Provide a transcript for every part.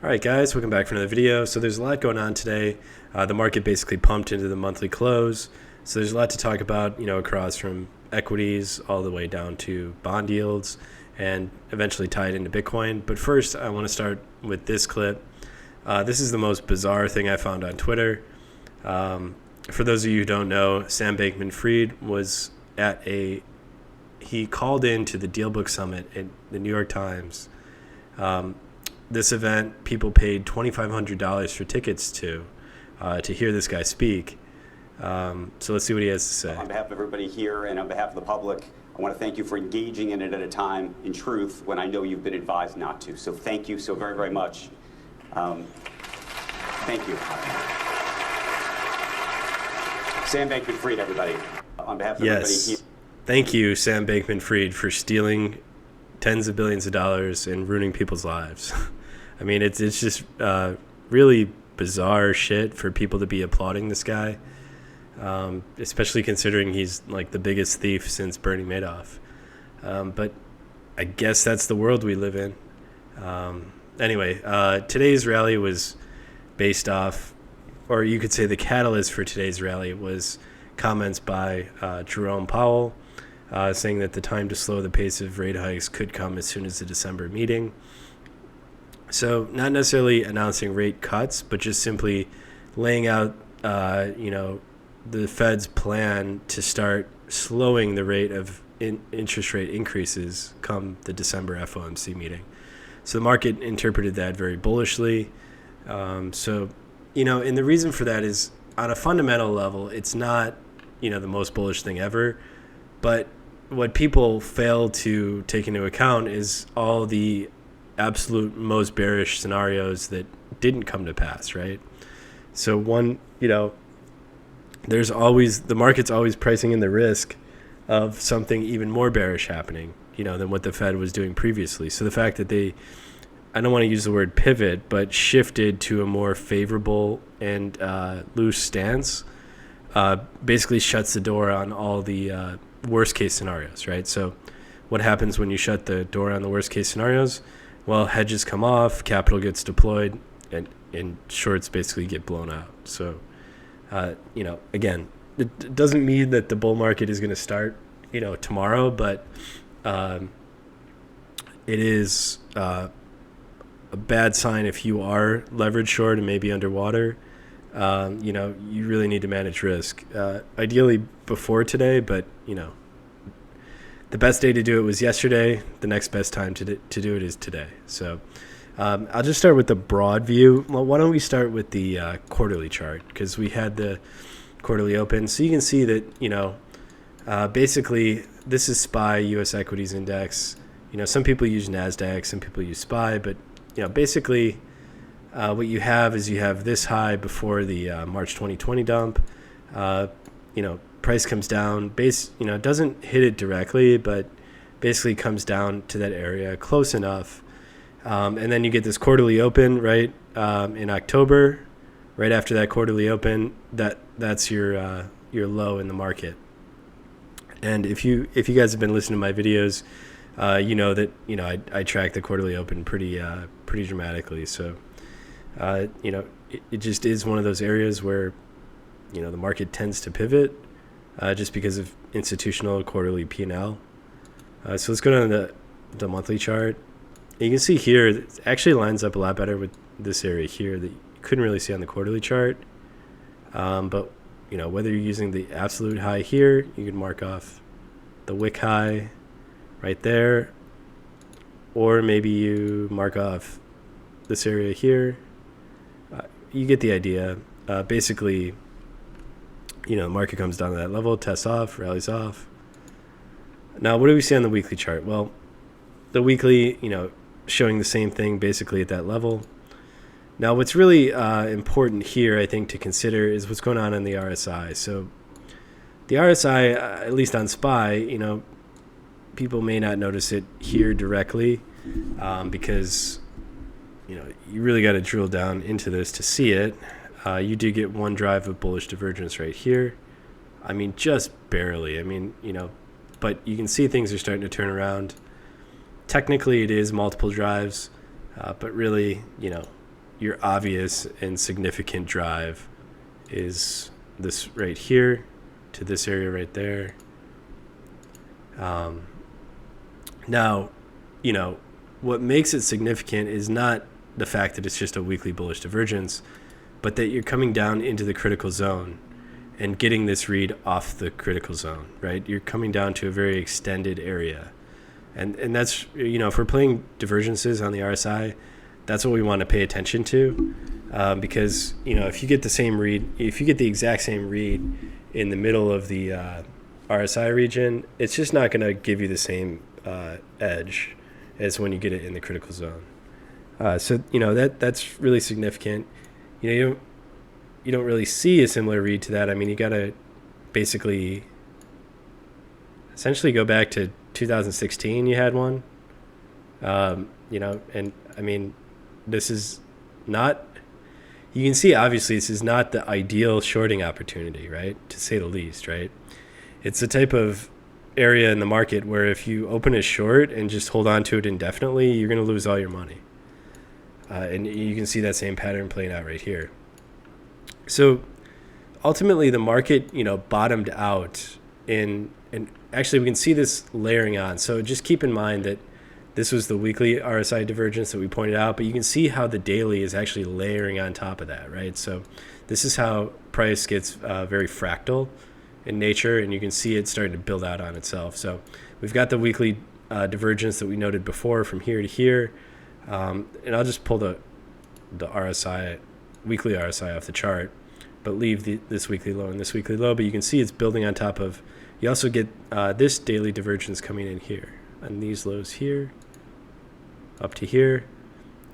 All right, guys, welcome back for another video. So there's a lot going on today. The market basically pumped into the monthly close. So there's a lot to talk about, across from equities all the way down to bond yields and eventually tied into Bitcoin. But first, I want to start with this clip. This is the most bizarre thing I found on Twitter. For those of you who don't know, Sam Bankman-Fried was he called in to the Dealbook Summit at the New York Times. This event, people paid $2,500 for tickets to hear this guy speak. So let's see what he has to say. On behalf of everybody here and on behalf of the public, I want to thank you for engaging in it at a time, in truth, when I know you've been advised not to. So thank you so very, very much. Thank you. Sam Bankman-Fried, everybody. On behalf of everybody here. Thank you, Sam Bankman-Fried, for stealing tens of billions of dollars and ruining people's lives. I mean, it's just really bizarre shit for people to be applauding this guy, especially considering he's like the biggest thief since Bernie Madoff. But I guess that's the world we live in. Anyway, today's rally was based off, or you could say the catalyst for today's rally was comments by Jerome Powell, saying that the time to slow the pace of rate hikes could come as soon as the December meeting. So not necessarily announcing rate cuts, but just simply laying out, the Fed's plan to start slowing the rate of interest rate increases come the December FOMC meeting. So the market interpreted that very bullishly. And the reason for that is on a fundamental level, it's not, the most bullish thing ever, but what people fail to take into account is all the absolute most bearish scenarios that didn't come to pass, right? So the market's always pricing in the risk of something even more bearish happening, than what the Fed was doing previously. So the fact that I don't want to use the word pivot, but shifted to a more favorable and loose stance, basically shuts the door on all the worst case scenarios, right? So what happens when you shut the door on the worst case scenarios? Well, hedges come off, capital gets deployed, and shorts basically get blown out. So, again, it doesn't mean that the bull market is going to start, tomorrow, but it is a bad sign if you are leveraged short and maybe underwater. You really need to manage risk. Ideally before today, but, the best day to do it was yesterday. The next best time to do it is today. So I'll just start with the broad view. Well, why don't we start with the quarterly chart, because we had the quarterly open. So you can see that, basically this is SPY US Equities Index. Some people use NASDAQ, some people use SPY, but, basically what you have is you have this high before the March 2020 dump. Price comes down, doesn't hit it directly, but basically comes down to that area close enough. And then you get this quarterly open, right, in October. Right after that quarterly open, that's your low in the market. And if you guys have been listening to my videos, you know that I track the quarterly open pretty dramatically. So it just is one of those areas where the market tends to pivot. Just because of institutional quarterly P&L. So let's go down to the monthly chart. You can see here, it actually lines up a lot better with this area here that you couldn't really see on the quarterly chart. But, whether you're using the absolute high here, you can mark off the wick high right there. Or maybe you mark off this area here. You get the idea. Basically, the market comes down to that level, tests off, rallies off. Now, what do we see on the weekly chart? Well, the weekly, showing the same thing basically at that level. Now, what's really important here, I think, to consider is what's going on in the RSI. So the RSI, at least on SPY, people may not notice it here directly because, you really got to drill down into this to see it. You do get one drive of bullish divergence right here. I mean, just barely. But you can see things are starting to turn around. Technically, it is multiple drives, but really, your obvious and significant drive is this right here to this area right there. Now, what makes it significant is not the fact that it's just a weekly bullish divergence, but that you're coming down into the critical zone and getting this read off the critical zone, right? You're coming down to a very extended area. And that's, if we're playing divergences on the RSI, that's what we want to pay attention to. Because, if you get the exact same read in the middle of the RSI region, it's just not going to give you the same edge as when you get it in the critical zone. So that's really significant. You don't really see a similar read to that. I mean, you got to basically essentially go back to 2016. You had one, and I mean, this is not. You can see obviously this is not the ideal shorting opportunity, right? To say the least, right? It's the type of area in the market where if you open a short and just hold on to it indefinitely, you're going to lose all your money. And you can see that same pattern playing out right here. So ultimately the market, bottomed out and actually we can see this layering on. So just keep in mind that this was the weekly RSI divergence that we pointed out, but you can see how the daily is actually layering on top of that, right? So this is how price gets very fractal in nature, and you can see it starting to build out on itself. So we've got the weekly divergence that we noted before from here to here. And I'll just pull the RSI, weekly RSI off the chart, but leave this weekly low and this weekly low. But you can see it's building on top of, you also get this daily divergence coming in here, and these lows here, up to here.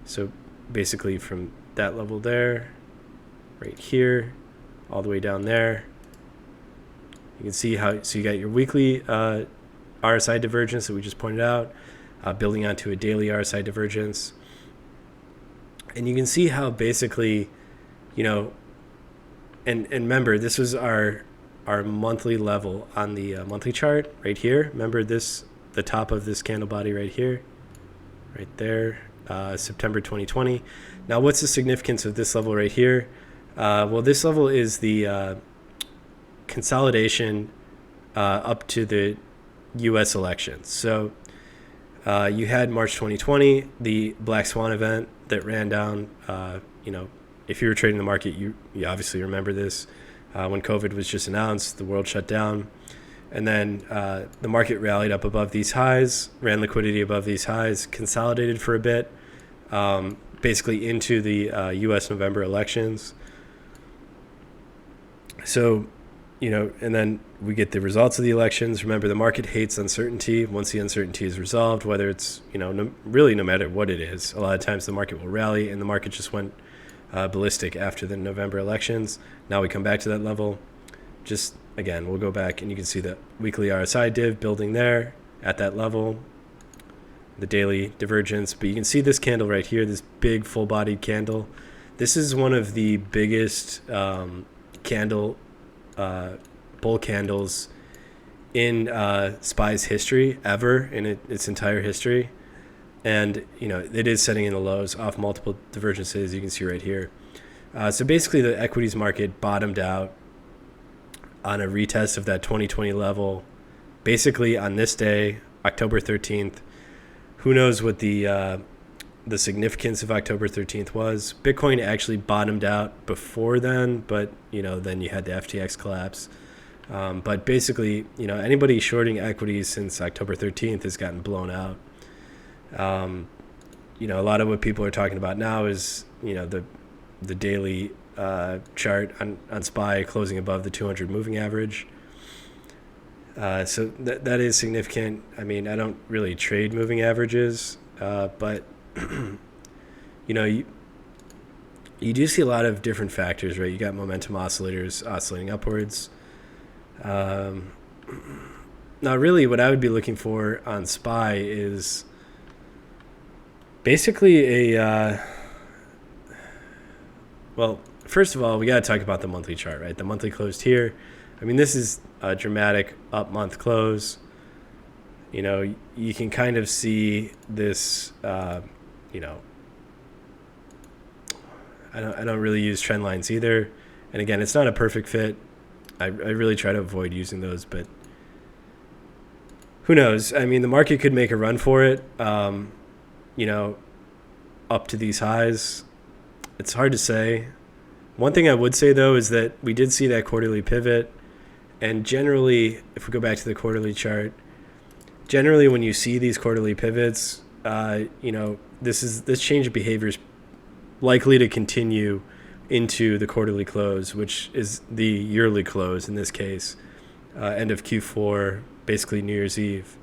So basically from that level there, right here, all the way down there. You can see so you got your weekly RSI divergence that we just pointed out, building onto a daily RSI divergence. And you can see how basically, and remember, this was our monthly level on the monthly chart right here. Remember the top of this candle body right here, right there, September 2020. Now, what's the significance of this level right here? Well, this level is the consolidation up to the U.S. elections. So you had March 2020, the Black Swan event that ran down. If you were trading the market, you obviously remember this. When COVID was just announced, the world shut down. And then the market rallied up above these highs, ran liquidity above these highs, consolidated for a bit, basically into the U.S. November elections. So, and then we get the results of the elections. Remember, the market hates uncertainty. Once the uncertainty is resolved, whether it's, really no matter what it is, a lot of times the market will rally, and the market just went ballistic after the November elections. Now we come back to that level. Just, again, we'll go back, and you can see the weekly RSI div building there at that level, the daily divergence. But you can see this candle right here, this big full-bodied candle. This is one of the biggest bull candles in SPY's history ever, in its entire history. And it is setting in the lows off multiple divergences, you can see right here. So basically the equities market bottomed out on a retest of that 2020 level basically on this day, October 13th. Who knows what the significance of October 13th was. Bitcoin actually bottomed out before then, but then you had the FTX collapse. But basically, anybody shorting equities since October 13th has gotten blown out. A lot of what people are talking about now is the daily chart on SPY closing above the 200 moving average. So that is significant. I mean, I don't really trade moving averages, but you do see a lot of different factors, right? You got momentum oscillators oscillating upwards. Now, really, what I would be looking for on SPY is basically well, first of all, we got to talk about the monthly chart, right? The monthly closed here. I mean, this is a dramatic up month close. You can kind of see this, I don't really use trend lines either. And again, it's not a perfect fit. I really try to avoid using those, but who knows? I mean, the market could make a run for it, you know, up to these highs. It's hard to say. One thing I would say, though, is that we did see that quarterly pivot. And generally, if we go back to the quarterly chart, generally when you see these quarterly pivots, this change of behavior is likely to continue into the quarterly close, which is the yearly close in this case, end of Q4, basically New Year's Eve.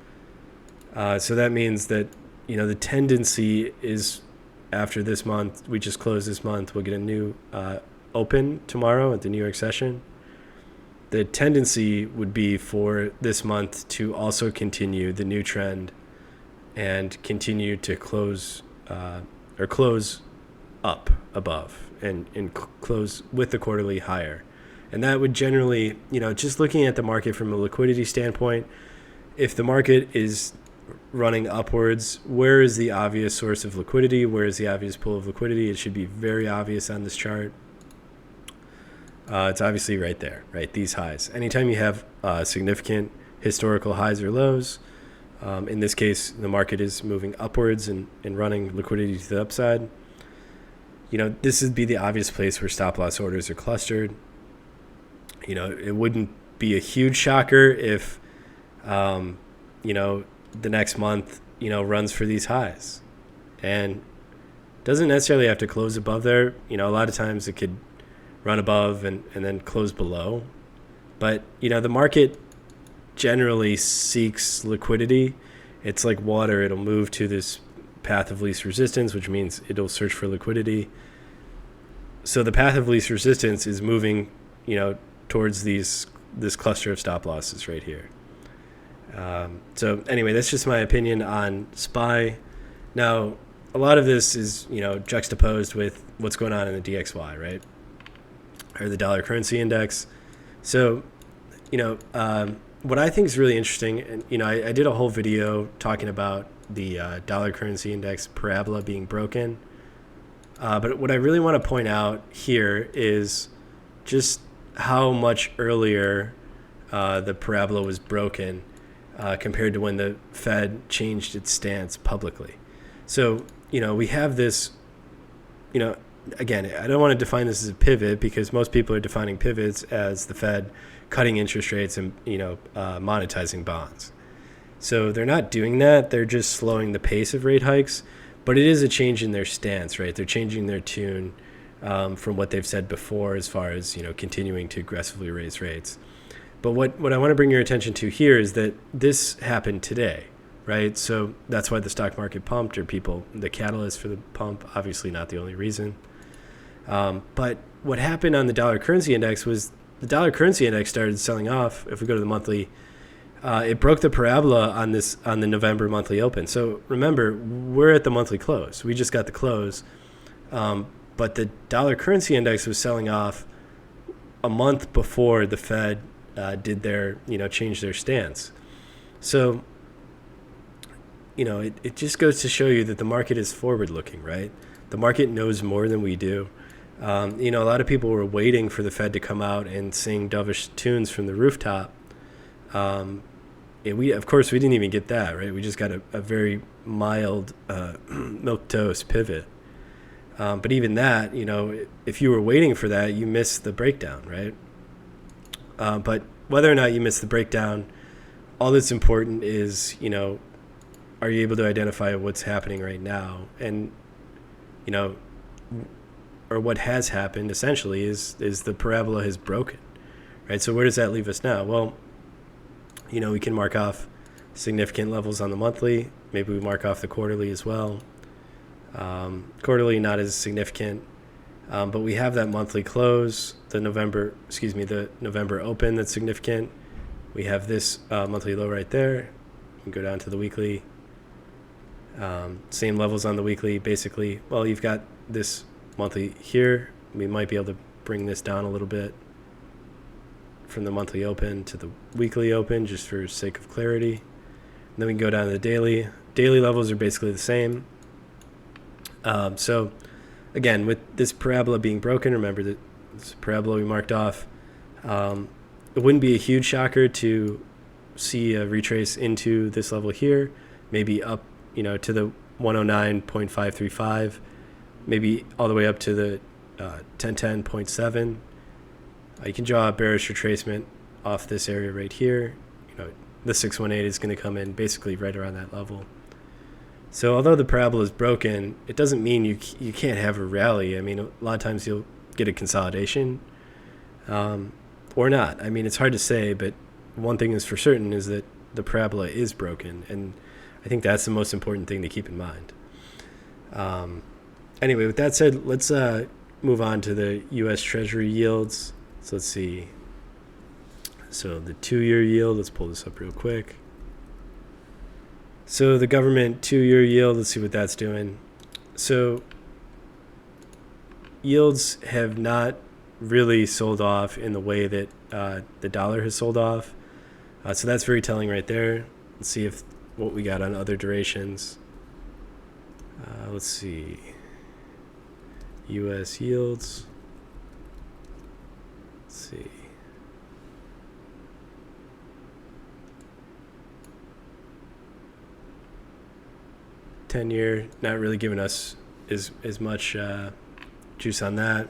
So that means that, the tendency is after this month, we just closed this month, we'll get a new open tomorrow at the New York session. The tendency would be for this month to also continue the new trend and continue to close up above and close with the quarterly higher. And that would generally, just looking at the market from a liquidity standpoint, if the market is running upwards, where is the obvious source of liquidity? Where is the obvious pool of liquidity? It should be very obvious on this chart. It's obviously right there, right? These highs. Anytime you have significant historical highs or lows, in this case, the market is moving upwards and running liquidity to the upside. This would be the obvious place where stop loss orders are clustered. It wouldn't be a huge shocker if, the next month, runs for these highs. And doesn't necessarily have to close above there. A lot of times it could run above and then close below. But, the market generally seeks liquidity. It's like water. It'll move to this path of least resistance, which means it'll search for liquidity. So the path of least resistance is moving, towards this cluster of stop losses right here. So anyway, that's just my opinion on SPY. Now, a lot of this is, juxtaposed with what's going on in the DXY, right? Or the dollar currency index. So, what I think is really interesting, and, I did a whole video talking about the dollar currency index parabola being broken. But what I really want to point out here is just how much earlier the parabola was broken compared to when the Fed changed its stance publicly. So, we have this, again, I don't want to define this as a pivot because most people are defining pivots as the Fed cutting interest rates and, monetizing bonds. So they're not doing that. They're just slowing the pace of rate hikes. But it is a change in their stance, right? They're changing their tune from what they've said before as far as, continuing to aggressively raise rates. But what I want to bring your attention to here is that this happened today, right? So that's why the stock market pumped, or the catalyst for the pump, obviously not the only reason. But what happened on the dollar currency index was the dollar currency index started selling off. If we go to the monthly, it broke the parabola on the November monthly open. So remember, we're at the monthly close. We just got the close. But the dollar currency index was selling off a month before the Fed did their, changed their stance. So, it just goes to show you that the market is forward looking, right? The market knows more than we do. A lot of people were waiting for the Fed to come out and sing dovish tunes from the rooftop. Of course, we didn't even get that, right? We just got a very mild milquetoast pivot. But even that, if you were waiting for that, you missed the breakdown, right? But whether or not you miss the breakdown, all that's important is, are you able to identify what's happening right now? And, or what has happened essentially is the parabola has broken, right? So where does that leave us now? Well, we can mark off significant levels on the monthly. Maybe we mark off the quarterly as well. Quarterly not as significant, but we have that monthly close, the November open that's significant. We have this monthly low right there. We can go down to the weekly. Same levels on the weekly, basically. Well, you've got this monthly here. We might be able to bring this down a little bit from the monthly open to the weekly open, just for sake of clarity. And then we can go down to the daily. Daily levels are basically the same. So again, with this parabola being broken, remember that this parabola we marked off, it wouldn't be a huge shocker to see a retrace into this level here, maybe up, to the 109.535, maybe all the way up to the 1010.7. You can draw a bearish retracement off this area right here. The 618 is going to come in basically right around that level. So although the parabola is broken, it doesn't mean you can't have a rally. I mean, a lot of times you'll get a consolidation or not. I mean, it's hard to say, but one thing is for certain is that the parabola is broken, and I think that's the most important thing to keep in mind. Anyway, with that said, let's move on to the U.S. Treasury yields. So let's see. So the 2-year yield, let's pull this up real quick. So the government 2-year yield, let's see what that's doing. So yields have not really sold off in the way that the dollar has sold off. So that's very telling right there. Let's see if what we got on other durations. Let's see. U.S. yields. Let's see. Ten-year, not really giving us as much juice on that.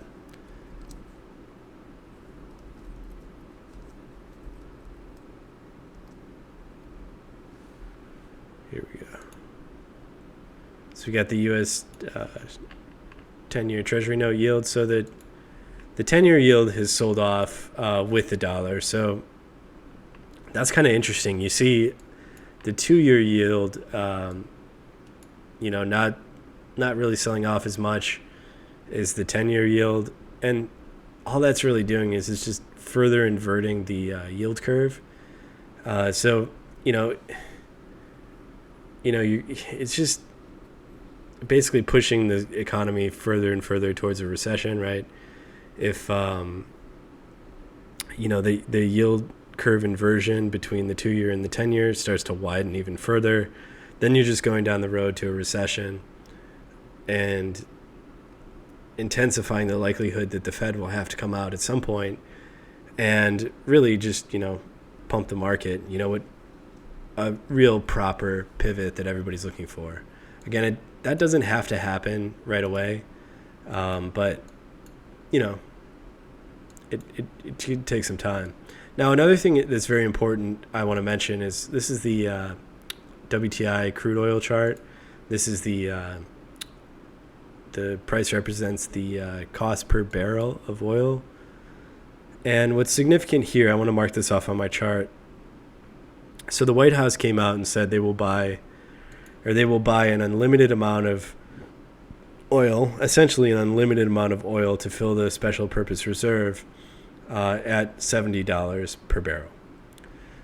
Here we go. So we got the U.S. 10-year Treasury note yield. So the 10-year yield has sold off with the dollar. So that's kind of interesting. You see the 2-year yield, not really selling off as much as the 10-year yield. And all that's really doing is it's just further inverting the yield curve. It's just basically pushing the economy further and further towards a recession, right? If the yield curve inversion between the 2-year and the 10-year starts to widen even further, then you're just going down the road to a recession and intensifying the likelihood that the Fed will have to come out at some point and really just, pump the market, what a real proper pivot that everybody's looking for. Again, that doesn't have to happen right away, but it could take some time. Now, another thing that's very important I want to mention is this is the WTI crude oil chart. This is the price represents the cost per barrel of oil. And what's significant here, I want to mark this off on my chart. So the White House came out and said they will buy an unlimited amount of oil, essentially an unlimited amount of oil to fill the special purpose reserve at $70 per barrel.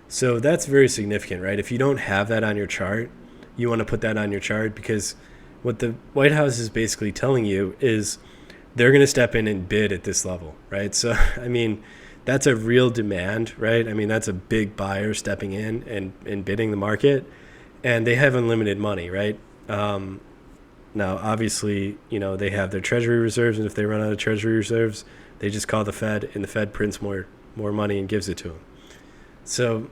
So that's very significant, right? If you don't have that on your chart, you want to put that on your chart, because what the White House is basically telling you is they're going to step in and bid at this level, right? So, I mean, that's a real demand, right? I mean, that's a big buyer stepping in and bidding the market, and they have unlimited money, right? Now, obviously, they have their treasury reserves, and if they run out of treasury reserves, they just call the Fed, and the Fed prints more money and gives it to them. So,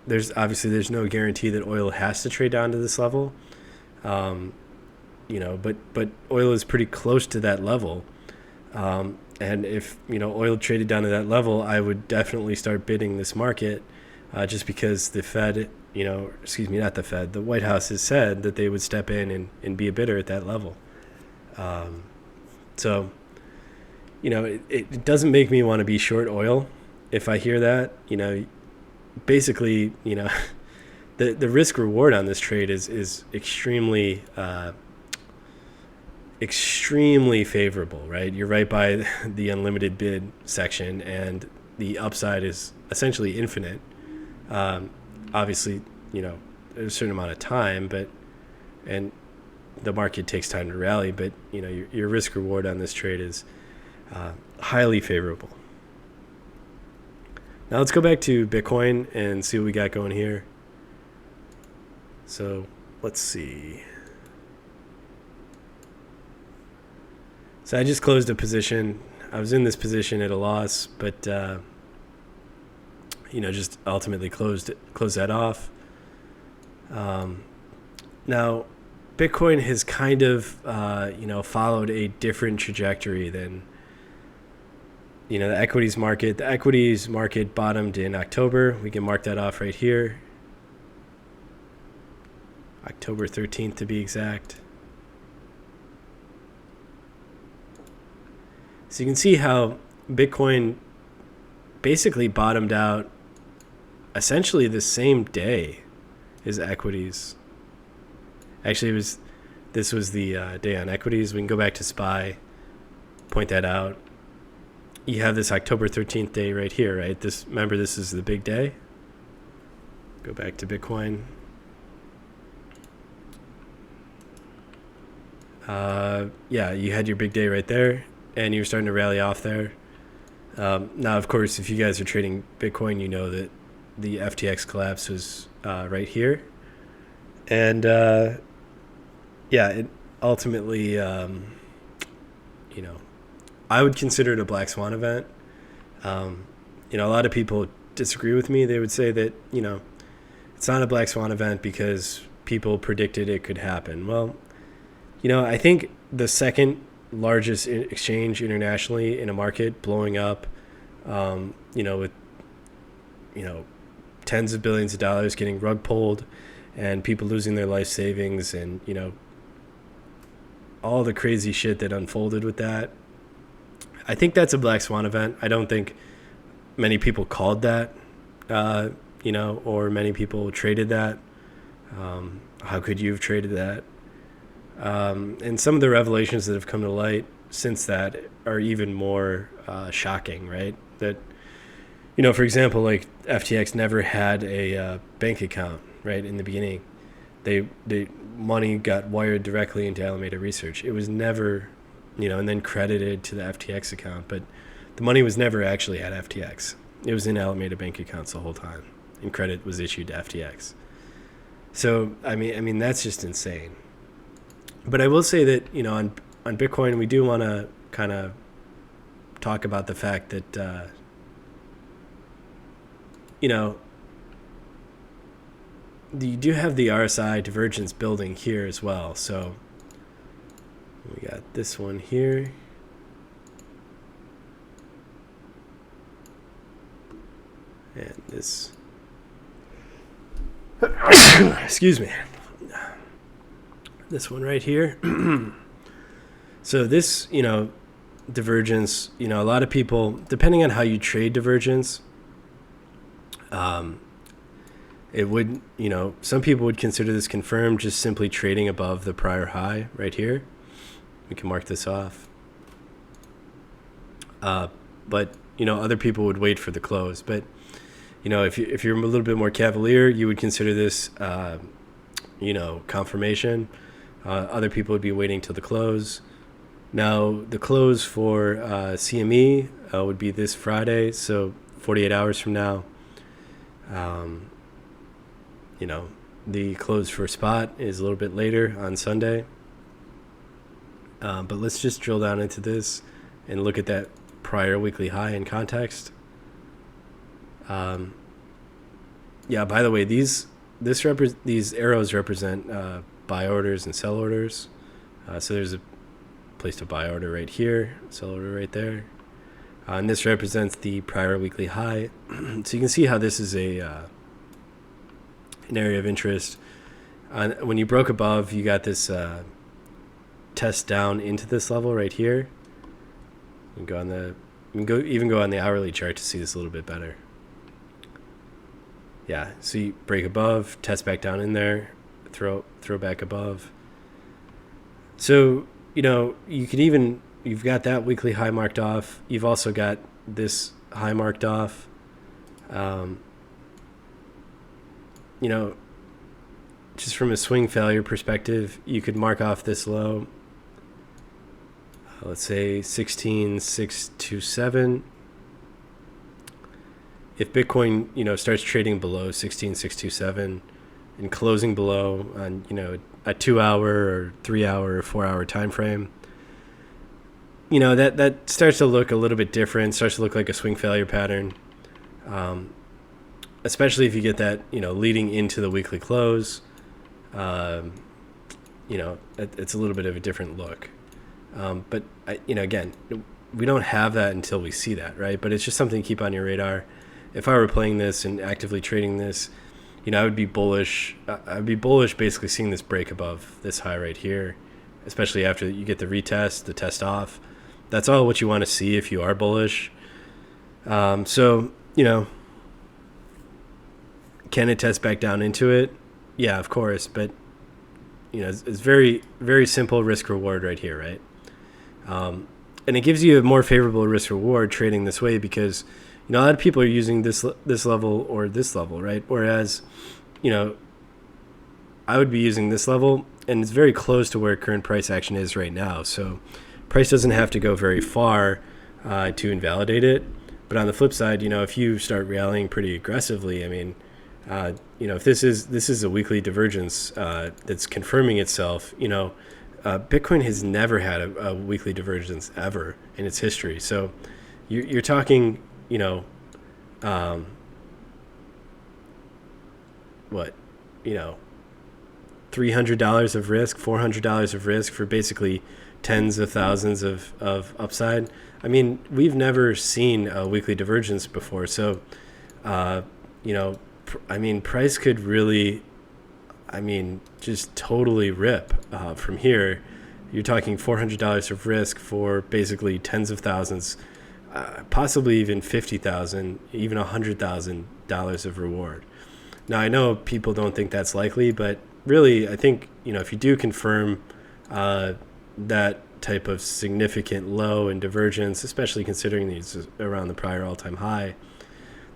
there's no guarantee that oil has to trade down to this level. But oil is pretty close to that level. And if, oil traded down to that level, I would definitely start bidding this market, just because the Fed, not the Fed, the White House has said that they would step in and be a bidder at that level. It doesn't make me want to be short oil if I hear that. Basically, the risk reward on this trade is extremely favorable, right? You're right by the unlimited bid section, and the upside is essentially infinite. Obviously, there's a certain amount of time, and the market takes time to rally, but your risk reward on this trade is highly favorable. Now let's go back to Bitcoin and see what we got going here. So let's see. So I just closed a position. I was in this position at a loss, but just ultimately closed that off. Now, Bitcoin has kind of followed a different trajectory than the equities market. The equities market bottomed in October. We can mark that off right here. October 13th to be exact. So you can see how Bitcoin basically bottomed out essentially the same day as equities. Actually, this was the day on equities. We can go back to SPY, point that out. You have this October 13th day right here, right? Remember, this is the big day. Go back to Bitcoin. You had your big day right there, and you were starting to rally off there. Now, of course, if you guys are trading Bitcoin, you know that the FTX collapse was right here. And, it ultimately, I would consider it a black swan event. A lot of people disagree with me. They would say that, it's not a black swan event because people predicted it could happen. Well, I think the second largest exchange internationally in a market blowing up, with, tens of billions of dollars getting rug pulled and people losing their life savings and, all the crazy shit that unfolded with that. I think that's a black swan event. I don't think many people called that, or many people traded that. How could you have traded that? And some of the revelations that have come to light since that are even more shocking, right? That, for example, like FTX never had a bank account, right, in the beginning. They money got wired directly into Alameda Research. It was never, and then credited to the FTX account, but the money was never actually at FTX. It was in Alameda bank accounts the whole time, and credit was issued to FTX. So, I mean that's just insane. But I will say that, on Bitcoin, we do want to kind of talk about the fact that, you do have the RSI divergence building here as well. So we got this one here. And this, excuse me, this one right here. So this, divergence, a lot of people, depending on how you trade divergence, it would, some people would consider this confirmed just simply trading above the prior high right here. We can mark this off. But, other people would wait for the close. But, if you're a little bit more cavalier, you would consider this, confirmation. Other people would be waiting till the close. Now, the close for CME would be this Friday, so 48 hours from now. The close for spot is a little bit later on Sunday. But let's just drill down into this and look at that prior weekly high in context. By the way, these arrows represent buy orders and sell orders. So there's a place to buy order right here, sell order right there. And this represents the prior weekly high. So you can see how this is an area of interest. When you broke above, you got this test down into this level right here. You can go on the hourly chart to see this a little bit better. Yeah, so you break above, test back down in there, throw back above. So, you've got that weekly high marked off. You've also got this high marked off. Just from a swing failure perspective, you could mark off this low. Let's say 16,627. If Bitcoin, starts trading below 16,627 and closing below on, a 2 hour or 3 hour or 4 hour time frame, that starts to look a little bit different, starts to look like a swing failure pattern, especially if you get that, leading into the weekly close. It's a little bit of a different look. But, again, we don't have that until we see that, right? But it's just something to keep on your radar. If I were playing this and actively trading this, I would be bullish. I'd be bullish basically seeing this break above this high right here, especially after you get the retest, the test off. That's all what you want to see if you are bullish. So, can it test back down into it? Yeah, of course. But, it's very, very simple risk reward right here, right? And it gives you a more favorable risk reward trading this way because, a lot of people are using this level or this level, right? Whereas, I would be using this level, and it's very close to where current price action is right now. So price doesn't have to go very far to invalidate it. But on the flip side, if you start rallying pretty aggressively, I mean, if this is a weekly divergence that's confirming itself, Bitcoin has never had a weekly divergence ever in its history. So you're talking, $300 of risk, $400 of risk for basically tens of thousands of upside. I mean, we've never seen a weekly divergence before. So, price could really, just totally rip from here. You're talking $400 of risk for basically tens of thousands, possibly even 50,000, even $100,000 of reward. Now, I know people don't think that's likely, but really, I think, if you do confirm that type of significant low and divergence, especially considering these around the prior all-time high,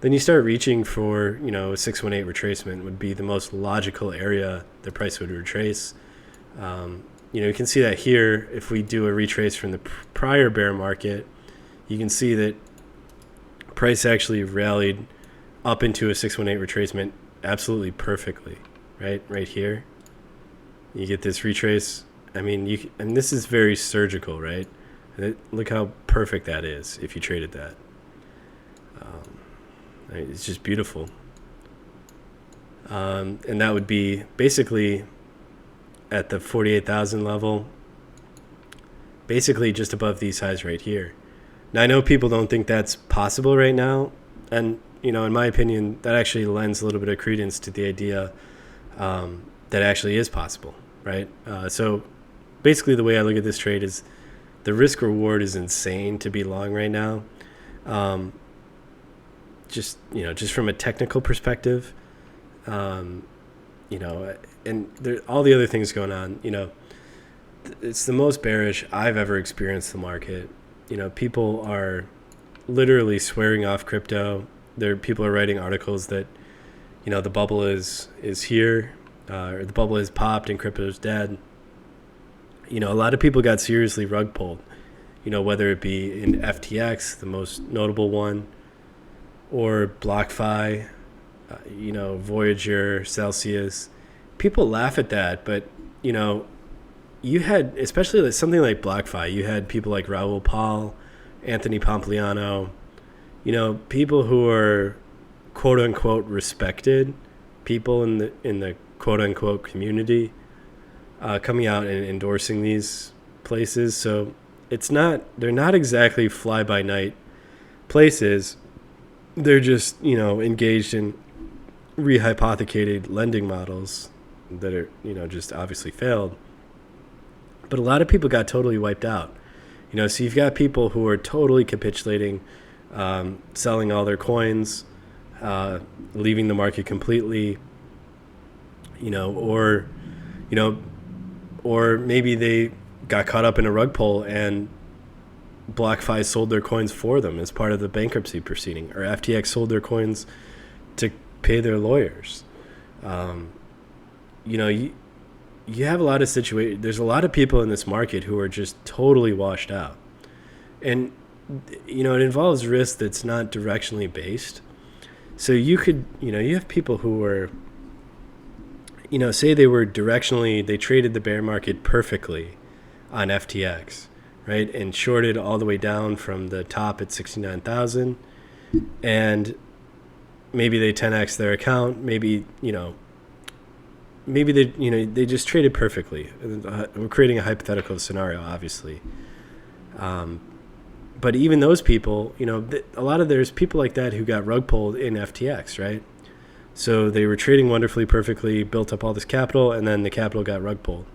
then you start reaching for, a 618 retracement would be the most logical area the price would retrace. You can see that here. If we do a retrace from the prior bear market, you can see that price actually rallied up into a 618 retracement absolutely perfectly, right here. You get this retrace. This is very surgical, right? Look how perfect that is if you traded that. It's just beautiful. And that would be basically at the 48,000 level, basically just above these highs right here. Now, I know people don't think that's possible right now. And, in my opinion, that actually lends a little bit of credence to the idea that actually is possible, right? So basically the way I look at this trade is the risk reward is insane to be long right now. Just from a technical perspective, and there, all the other things going on, it's the most bearish I've ever experienced the market. People are literally swearing off crypto. People are writing articles that, the bubble is here, or the bubble has popped and crypto's dead. A lot of people got seriously rug pulled, whether it be in FTX, the most notable one, or BlockFi, Voyager, Celsius. People laugh at that, but, you had, especially like something like BlockFi, you had people like Raul Paul, Anthony Pompliano, people who are quote unquote respected people in the quote unquote community, coming out and endorsing these places. So they're not exactly fly by night places. They're just, engaged in rehypothecated lending models that are, just obviously failed. But a lot of people got totally wiped out. So you've got people who are totally capitulating, selling all their coins, leaving the market completely, or maybe they got caught up in a rug pull and BlockFi sold their coins for them as part of the bankruptcy proceeding, or FTX sold their coins to pay their lawyers. You have a lot of situations. There's a lot of people in this market who are just totally washed out. And, it involves risk that's not directionally based. So you could, you have people who are, say they were directionally, they traded the bear market perfectly on FTX, right? And shorted all the way down from the top at 69,000. And maybe they 10x their account. Maybe they just traded perfectly. We're creating a hypothetical scenario, obviously. But even those people, there's people like that who got rug pulled in FTX, right? So they were trading wonderfully, perfectly, built up all this capital, and then the capital got rug pulled.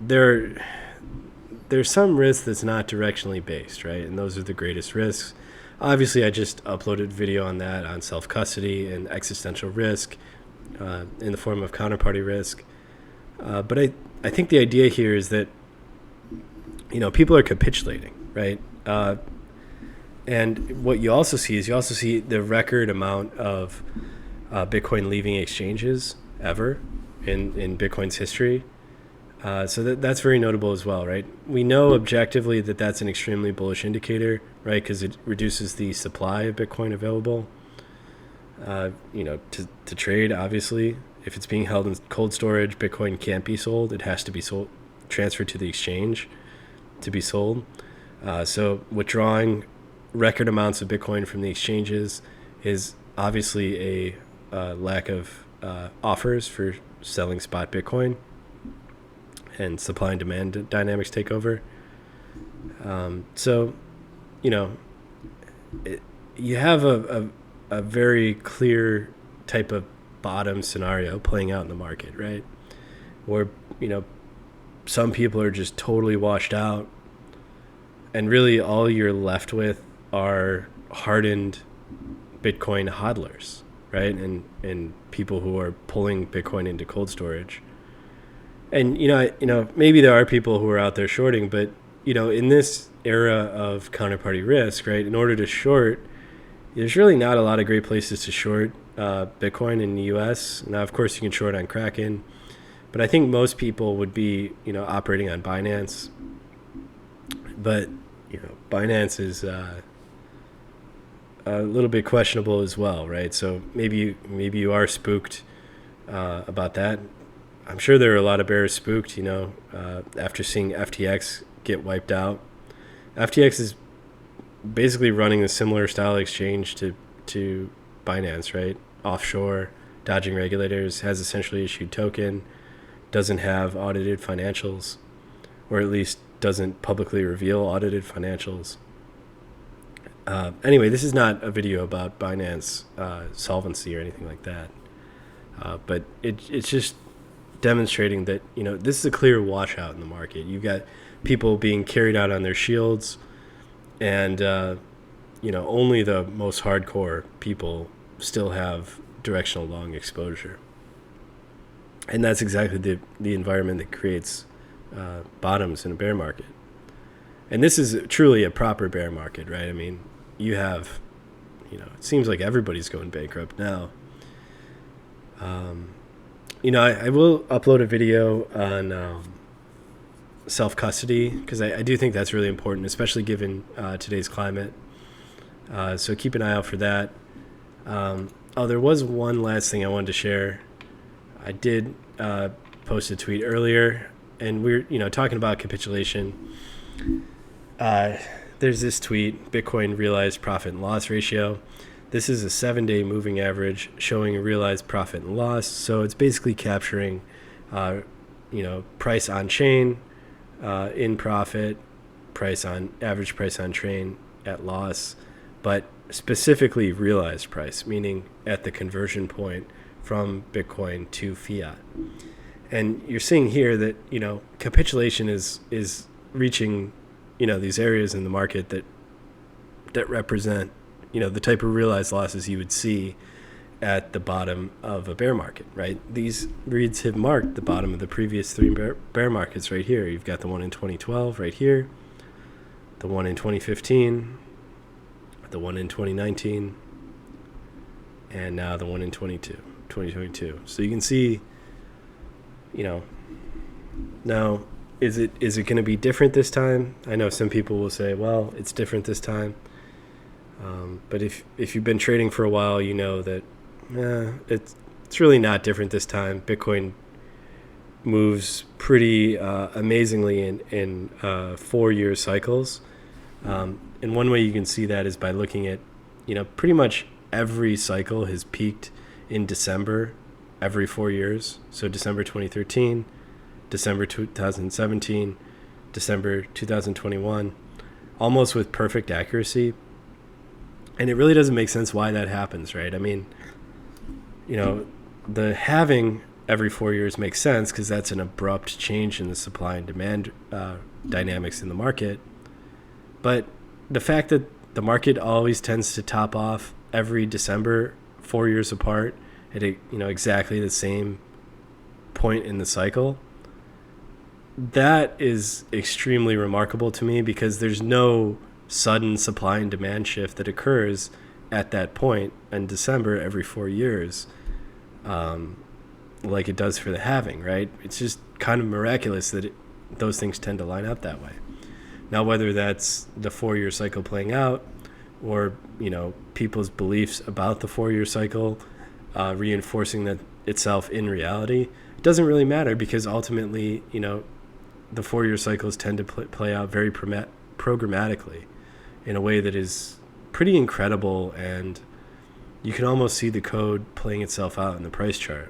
There's some risk that's not directionally based, right? And those are the greatest risks. Obviously, I just uploaded video on that, on self-custody and existential risk in the form of counterparty risk. But I think the idea here is that, people are capitulating, right? And what you also see the record amount of Bitcoin leaving exchanges ever in Bitcoin's history. So that's very notable as well, right? We know objectively that that's an extremely bullish indicator, right? Because it reduces the supply of Bitcoin available, to trade. Obviously, if it's being held in cold storage, Bitcoin can't be sold. It has to be transferred to the exchange to be sold. So withdrawing record amounts of Bitcoin from the exchanges is obviously a lack of offers for selling spot Bitcoin, and supply and demand dynamics take over. You have a very clear type of bottom scenario playing out in the market, right? Where, some people are just totally washed out, and really all you're left with are hardened Bitcoin hodlers, right? And people who are pulling Bitcoin into cold storage. And, maybe there are people who are out there shorting, but, in this era of counterparty risk, right, in order to short, there's really not a lot of great places to short Bitcoin in the U.S. Now, of course, you can short on Kraken, but I think most people would be, operating on Binance. But, Binance is a little bit questionable as well, right? So maybe you are spooked about that. I'm sure there are a lot of bears spooked, after seeing FTX get wiped out. FTX is basically running a similar style exchange to Binance, right? Offshore, dodging regulators, has essentially issued token, doesn't have audited financials, or at least doesn't publicly reveal audited financials. Anyway, this is not a video about Binance solvency or anything like that. But it's just demonstrating that, this is a clear washout in the market. You've got people being carried out on their shields, and only the most hardcore people still have directional long exposure. And that's exactly the environment that creates bottoms in a bear market. And this is truly a proper bear market, right? I mean, you have, it seems like everybody's going bankrupt now. I will upload a video on self-custody, because I do think that's really important, especially given today's climate. So keep an eye out for that. There was one last thing I wanted to share. I did post a tweet earlier, and we're talking about capitulation. There's this tweet: Bitcoin realized profit and loss ratio. This is a 7-day moving average showing a realized profit and loss. So it's basically capturing, price on chain in profit, average price on chain at loss, but specifically realized price, meaning at the conversion point from Bitcoin to fiat. And you're seeing here that, capitulation is reaching, these areas in the market that represent, the type of realized losses you would see at the bottom of a bear market, right? These reads have marked the bottom of the previous 3 bear markets right here. You've got the one in 2012 right here, the one in 2015, the one in 2019, and now the one in 2022. So you can see, now, is it going to be different this time? I know some people will say, well, it's different this time. But if you've been trading for a while, you know that it's really not different this time. Bitcoin moves pretty amazingly in 4-year cycles. And one way you can see that is by looking at, pretty much every cycle has peaked in December every 4 years. So December 2013, December 2017, December 2021, almost with perfect accuracy. And it really doesn't make sense why that happens, right? I mean, the halving every 4 years makes sense because that's an abrupt change in the supply and demand dynamics in the market. But the fact that the market always tends to top off every December 4 years apart at exactly the same point in the cycle, that is extremely remarkable to me because there's no sudden supply and demand shift that occurs at that point in December every 4 years, like it does for the halving, right? It's just kind of miraculous that those things tend to line up that way. Now, whether that's the 4-year cycle playing out or, people's beliefs about the 4-year cycle reinforcing that itself in reality, it doesn't really matter because ultimately, the 4-year cycles tend to play out very programmatically in a way that is pretty incredible, and you can almost see the code playing itself out in the price chart.